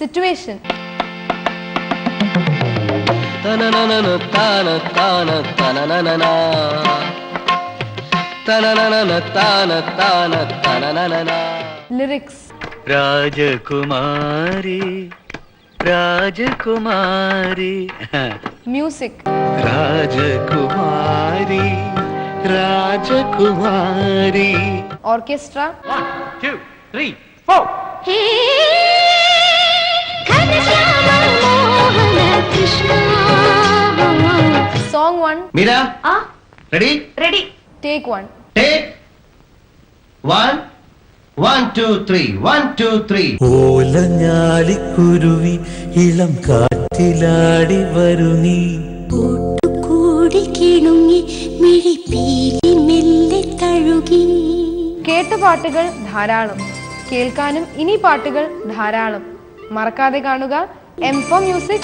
Situation. Lyrics. രാജകുമാരി രാജകുമാരി. Music. രാജകുമാരി രാജകുമാരി. Orchestra. 1 2 3 4. Song 1. Meera? Ready? Ready. Take 1. Take 1 1 2 3 1 2 3. ഓലഞ്ഞാലിക്കുരുവി ഇളം കാറ്റിലാടി വരുന്നീ കൂടി കിണുങ്ങി മിഴിപ്പീലി മെല്ലെ തഴുകി. കേട്ട പാട്ടുകൾ ധാരാളം, കേൾക്കാനും ഇനി പാട്ടുകൾ ധാരാളം. മറക്കാതെ കാണുക M4 Music.